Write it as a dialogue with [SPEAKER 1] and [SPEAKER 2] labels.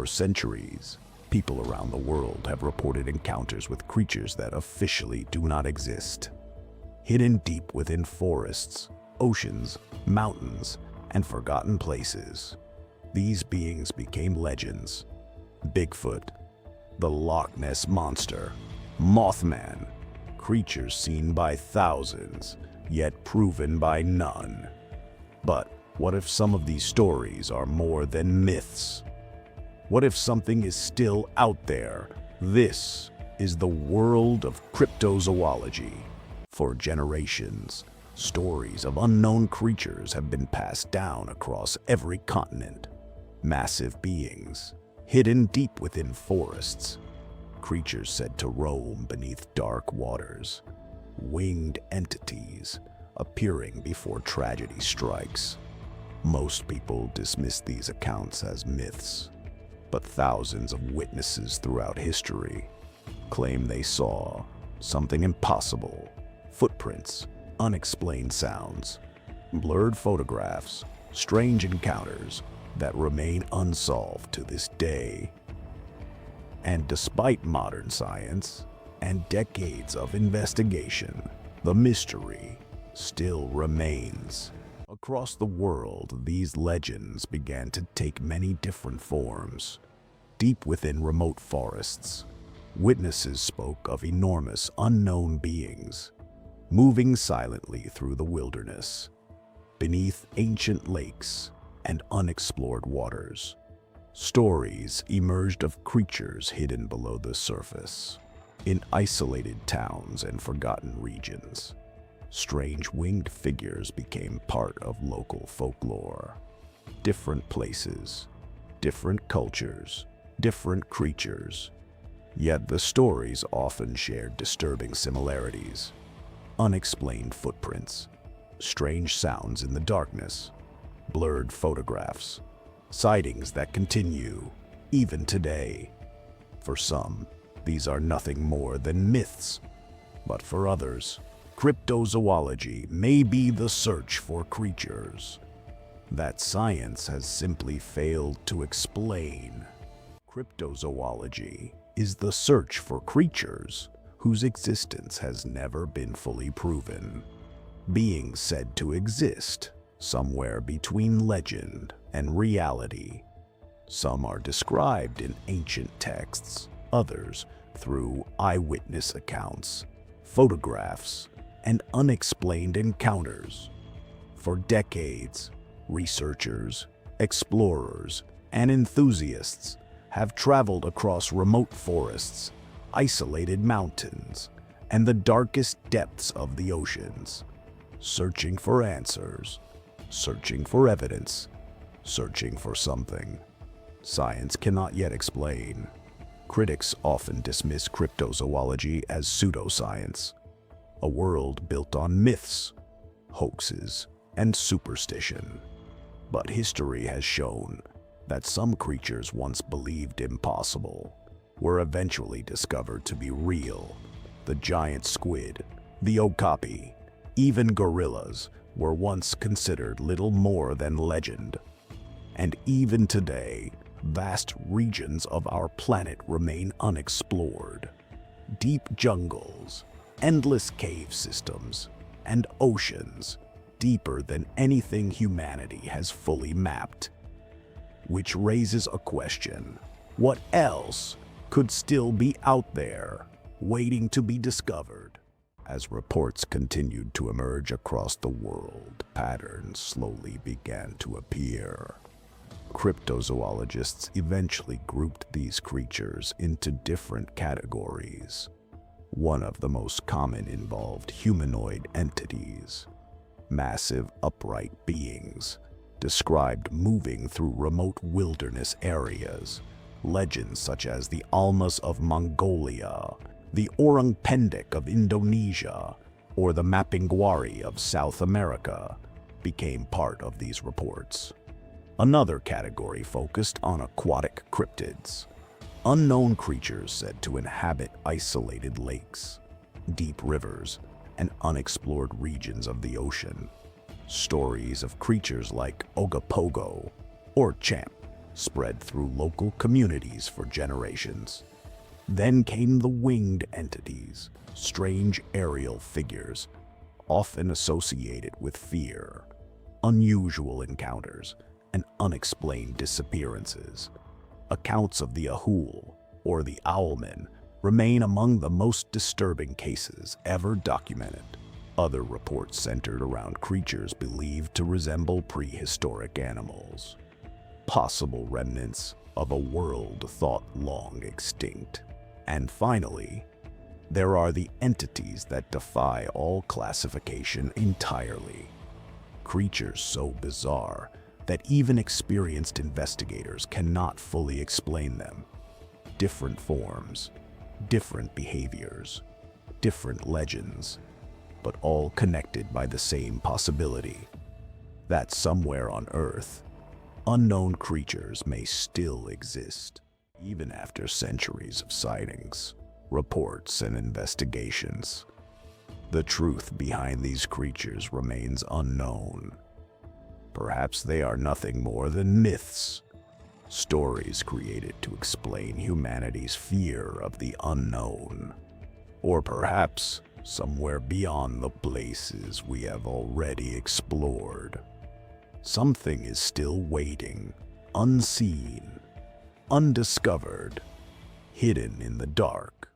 [SPEAKER 1] For centuries, people around the world have reported encounters with creatures that officially do not exist. Hidden deep within forests, oceans, mountains, and forgotten places, these beings became legends. Bigfoot, the Loch Ness Monster, Mothman, creatures seen by thousands, yet proven by none. But what if some of these stories are more than myths? What if something is still out there? This is the world of cryptozoology. For generations, stories of unknown creatures have been passed down across every continent. Massive beings, hidden deep within forests. Creatures said to roam beneath dark waters. Winged entities appearing before tragedy strikes. Most people dismiss these accounts as myths, but thousands of witnesses throughout history claim they saw something impossible. Footprints, unexplained sounds, blurred photographs, strange encounters that remain unsolved to this day. And despite modern science and decades of investigation, the mystery still remains. Across the world, these legends began to take many different forms. Deep within remote forests, witnesses spoke of enormous unknown beings, moving silently through the wilderness, beneath ancient lakes and unexplored waters. Stories emerged of creatures hidden below the surface, in isolated towns and forgotten regions. Strange winged figures became part of local folklore. Different places, different cultures, different creatures. Yet the stories often shared disturbing similarities. Unexplained footprints, strange sounds in the darkness, blurred photographs, sightings that continue even today. For some, these are nothing more than myths, but for others, cryptozoology may be the search for creatures that science has simply failed to explain. Cryptozoology is the search for creatures whose existence has never been fully proven. Beings said to exist somewhere between legend and reality. Some are described in ancient texts, others through eyewitness accounts, photographs, and unexplained encounters. For decades, researchers, explorers, and enthusiasts have traveled across remote forests, isolated mountains, and the darkest depths of the oceans, searching for answers, searching for evidence, searching for something science cannot yet explain. Critics often dismiss cryptozoology as pseudoscience, a world built on myths, hoaxes, and superstition. But history has shown that some creatures once believed impossible were eventually discovered to be real. The giant squid, the okapi, even gorillas were once considered little more than legend. And even today, vast regions of our planet remain unexplored. Deep jungles, endless cave systems, and oceans deeper than anything humanity has fully mapped. Which raises a question: what else could still be out there, waiting to be discovered? As reports continued to emerge across the world, patterns slowly began to appear. Cryptozoologists eventually grouped these creatures into different categories. One of the most common involved humanoid entities, massive upright beings, described moving through remote wilderness areas. Legends such as the Almas of Mongolia, the Orang Pendek of Indonesia, or the Mapinguari of South America became part of these reports. Another category focused on aquatic cryptids, unknown creatures said to inhabit isolated lakes, deep rivers, and unexplored regions of the ocean. Stories of creatures like Ogopogo or Champ spread through local communities for generations. Then came the winged entities, strange aerial figures, often associated with fear, unusual encounters, and unexplained disappearances. Accounts of the Ahul, or the Owlman, remain among the most disturbing cases ever documented. Other reports centered around creatures believed to resemble prehistoric animals, possible remnants of a world thought long extinct. And finally, there are the entities that defy all classification entirely. Creatures so bizarre that even experienced investigators cannot fully explain them. Different forms, different behaviors, different legends, but all connected by the same possibility that somewhere on Earth, unknown creatures may still exist, even after centuries of sightings, reports, and investigations. The truth behind these creatures remains unknown. Perhaps they are nothing more than myths, stories created to explain humanity's fear of the unknown. Or perhaps somewhere beyond the places we have already explored, something is still waiting, unseen, undiscovered, hidden in the dark.